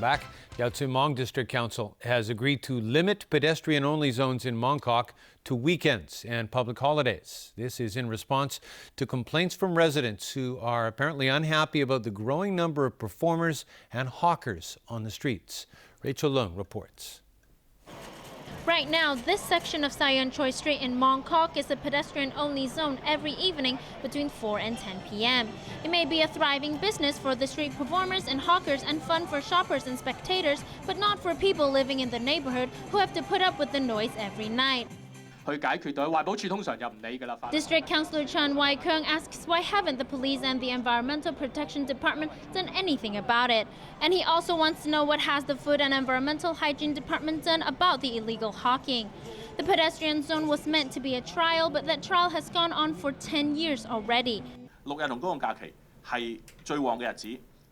back. Yau Tsim Mong District Council has agreed to limit pedestrian-only zones in Mongkok to weekends and public holidays. This is in response to complaints from residents who are apparently unhappy about the growing number of performers and hawkers on the streets. Rachel Leung reports. Right now, this section of Sayan Choi Street in Mongkok is a pedestrian-only zone every evening between 4 and 10 p.m. It may be a thriving business for the street performers and hawkers and fun for shoppers and spectators, but not for people living in the neighborhood who have to put up with the noise every night. District Councillor Chan Wai-keung asks why haven't the police and the Environmental Protection Department done anything about it. And he also wants to know what has the Food and Environmental Hygiene Department done about the illegal hawking. The pedestrian zone was meant to be a trial, but that trial has gone on for 10 years already.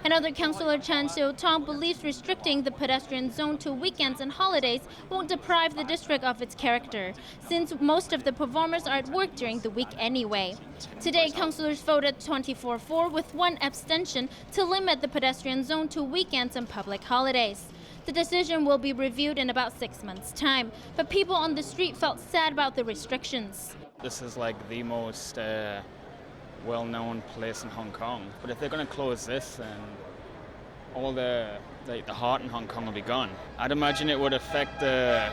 Another councillor, Chan Siu-tong, believes restricting the pedestrian zone to weekends and holidays won't deprive the district of its character, since most of the performers are at work during the week anyway. Today, councillors voted 24-4 with one abstention to limit the pedestrian zone to weekends and public holidays. The decision will be reviewed in about 6 months' time, but people on the street felt sad about the restrictions. This is like the most well-known place in Hong Kong, but if they're going to close this, then all the heart in Hong Kong will be gone. I'd imagine it would affect the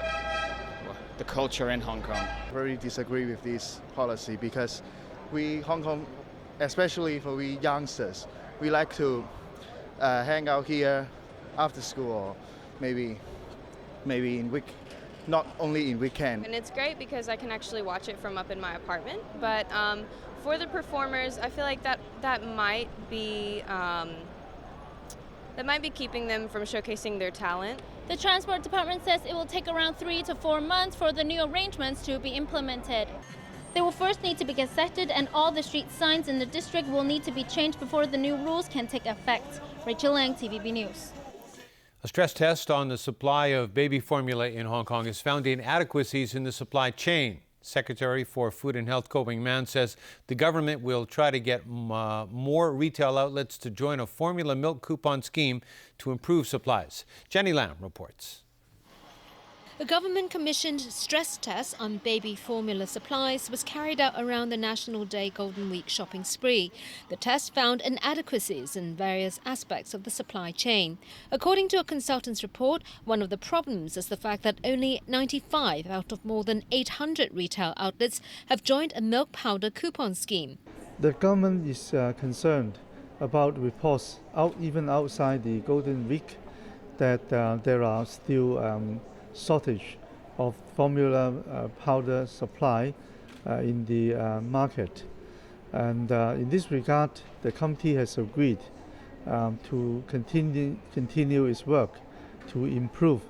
culture in Hong Kong. Very disagree with this policy because we Hong Kong, especially for we youngsters, we like to hang out here after school or maybe in week. Not only in weekend. And it's great because I can actually watch it from up in my apartment, but for the performers, I feel like that might be keeping them from showcasing their talent. The Transport Department says it will take around 3 to 4 months for the new arrangements to be implemented. They will first need to be gazetted, and all the street signs in the district will need to be changed before the new rules can take effect. Rachel Leung, TVB News. A stress test on the supply of baby formula in Hong Kong has found inadequacies in the supply chain. Secretary for Food and Health Ko Wing-man says the government will try to get more retail outlets to join a formula milk coupon scheme to improve supplies. Jenny Lam reports. A government-commissioned stress test on baby formula supplies was carried out around the National Day Golden Week shopping spree. The test found inadequacies in various aspects of the supply chain. According to a consultant's report, one of the problems is the fact that only 95 out of more than 800 retail outlets have joined a milk powder coupon scheme. The government is concerned about reports even outside the Golden Week that there are still shortage of formula powder supply in the market. And in this regard, the committee has agreed to continue its work to improve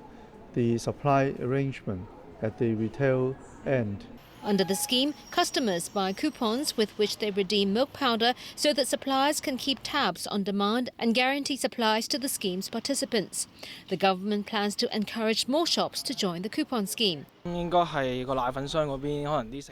the supply arrangement at the retail end. Under the scheme, customers buy coupons with which they redeem milk powder so that suppliers can keep tabs on demand and guarantee supplies to the scheme's participants. The government plans to encourage more shops to join the coupon scheme.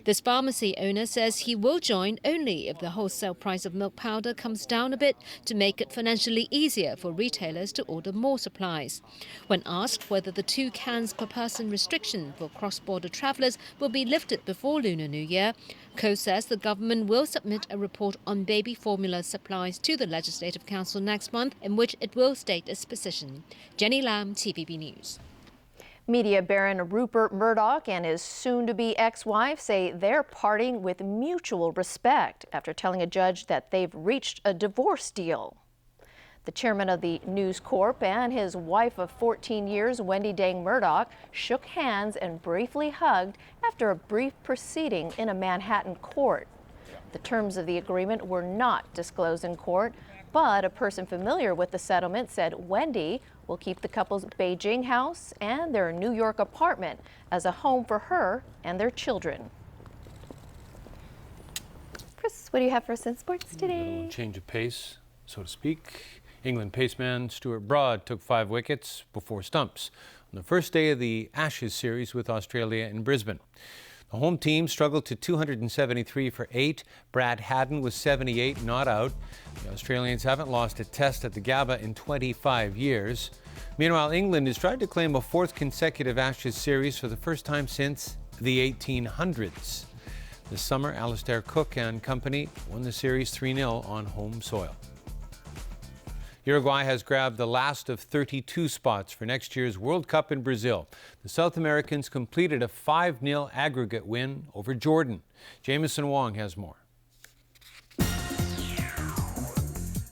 This pharmacy owner says he will join only if the wholesale price of milk powder comes down a bit to make it financially easier for retailers to order more supplies. When asked whether the 2 cans per person restriction for cross-border travellers will be lifted before Lunar New Year, Ko says the government will submit a report on baby formula supplies to the Legislative Council next month, in which it will state its position. Jenny Lam, TVB News. Media baron Rupert Murdoch and his soon-to-be ex-wife say they're parting with mutual respect after telling a judge that they've reached a divorce deal. The chairman of the News Corp and his wife of 14 years, Wendy Dang Murdoch, shook hands and briefly hugged after a brief proceeding in a Manhattan court. The terms of the agreement were not disclosed in court, but a person familiar with the settlement said Wendy will keep the couple's Beijing house and their New York apartment as a home for her and their children. Chris, what do you have for us in sports today? A change of pace, so to speak. England paceman Stuart Broad took 5 wickets before stumps on the first day of the Ashes series with Australia in Brisbane. The home team struggled to 273 for 8. Brad Haddon was 78, not out. The Australians haven't lost a test at the Gabba in 25 years. Meanwhile, England is trying to claim a fourth consecutive Ashes series for the first time since the 1800s. This summer, Alistair Cook and company won the series 3-0 on home soil. Uruguay has grabbed the last of 32 spots for next year's World Cup in Brazil. The South Americans completed a 5-0 aggregate win over Jordan. Jameson Wong has more.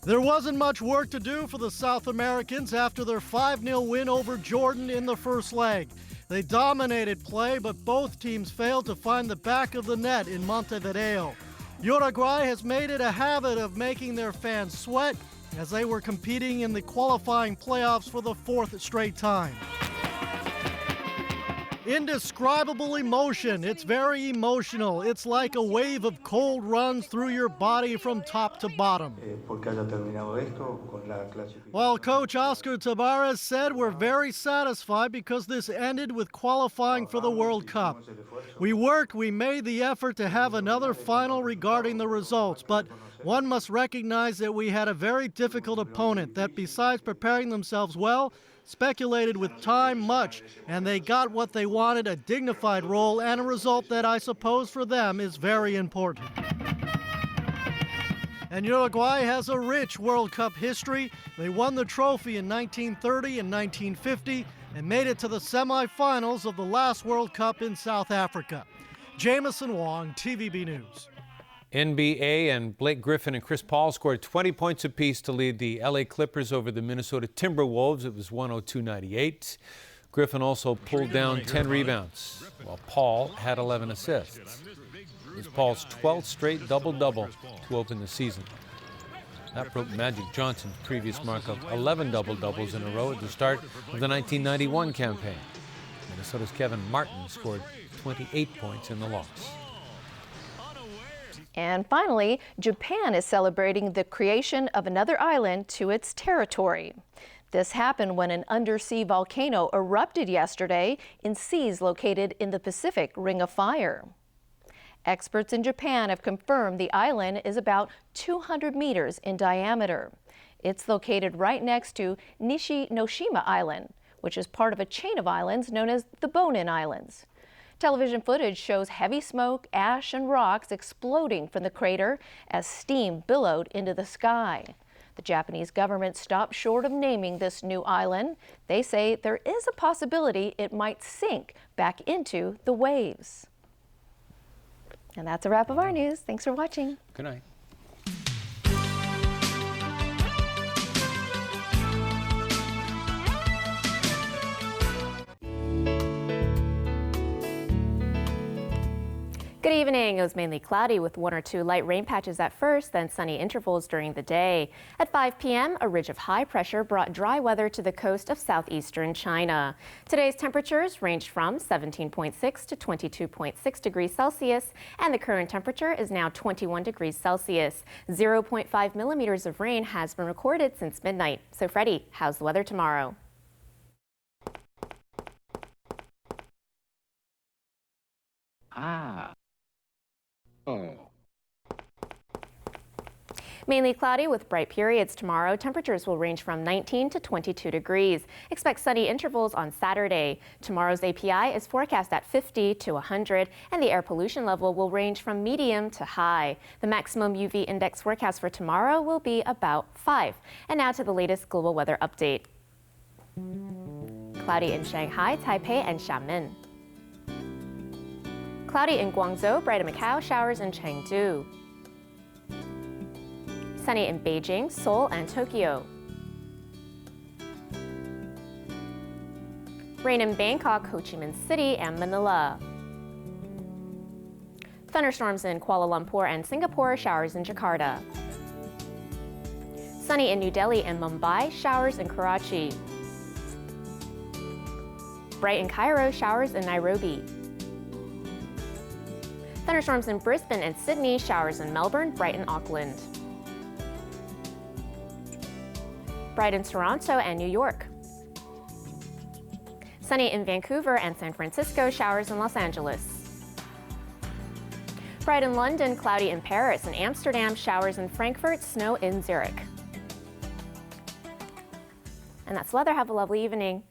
There wasn't much work to do for the South Americans after their 5-0 win over Jordan in the first leg. They dominated play, but both teams failed to find the back of the net in Montevideo. Uruguay has made it a habit of making their fans sweat as they were competing in the qualifying playoffs for the fourth straight time. Indescribable emotion. It's very emotional. It's like a wave of cold runs through your body from top to bottom. While coach Oscar Tabarez said, "We're very satisfied because this ended with qualifying for the World Cup. We worked, we made the effort to have another final regarding the results, but one must recognize that we had a very difficult opponent that, besides preparing themselves well, speculated with time much, and they got what they wanted, a dignified role and a result that I suppose for them is very important." And Uruguay has a rich World Cup history. They won the trophy in 1930 and 1950 and made it to the semifinals of the last World Cup in South Africa. Jameson Wong, TVB News. NBA and Blake Griffin and Chris Paul scored 20 points apiece to lead the LA Clippers over the Minnesota Timberwolves. It was 102-98. Griffin also pulled down 10 rebounds, while Paul had 11 assists. It was Paul's 12th straight double-double to open the season. That broke Magic Johnson's previous mark of 11 double-doubles in a row at the start of the 1991 campaign. Minnesota's Kevin Martin scored 28 points in the loss. And finally, Japan is celebrating the creation of another island to its territory. This happened when an undersea volcano erupted yesterday in seas located in the Pacific Ring of Fire. Experts in Japan have confirmed the island is about 200 meters in diameter. It's located right next to Nishi-Noshima Island, which is part of a chain of islands known as the Bonin Islands. Television footage shows heavy smoke, ash, and rocks exploding from the crater as steam billowed into the sky. The Japanese government stopped short of naming this new island. They say there is a possibility it might sink back into the waves. And that's a wrap of our news. Thanks for watching. Good night. Good evening. It was mainly cloudy with 1 or 2 light rain patches at first, then sunny intervals during the day. At 5 p.m., a ridge of high pressure brought dry weather to the coast of southeastern China. Today's temperatures ranged from 17.6 to 22.6 degrees Celsius, and the current temperature is now 21 degrees Celsius. 0.5 millimeters of rain has been recorded since midnight. So Freddie, how's the weather tomorrow? Mainly cloudy with bright periods tomorrow. Temperatures will range from 19 to 22 degrees. Expect sunny intervals on Saturday. Tomorrow's API is forecast at 50 to 100, and the air pollution level will range from medium to high. The maximum UV index forecast for tomorrow will be about 5. And now to the latest global weather update. Cloudy in Shanghai, Taipei, and Xiamen. Cloudy in Guangzhou, bright in Macau, showers in Chengdu. Sunny in Beijing, Seoul, and Tokyo. Rain in Bangkok, Ho Chi Minh City, and Manila. Thunderstorms in Kuala Lumpur and Singapore, showers in Jakarta. Sunny in New Delhi and Mumbai, showers in Karachi. Bright in Cairo, showers in Nairobi. Thunderstorms in Brisbane and Sydney, showers in Melbourne, bright in Auckland. Bright in Toronto and New York. Sunny in Vancouver and San Francisco, showers in Los Angeles. Bright in London, cloudy in Paris and Amsterdam, showers in Frankfurt, snow in Zurich. And that's weather. Have a lovely evening.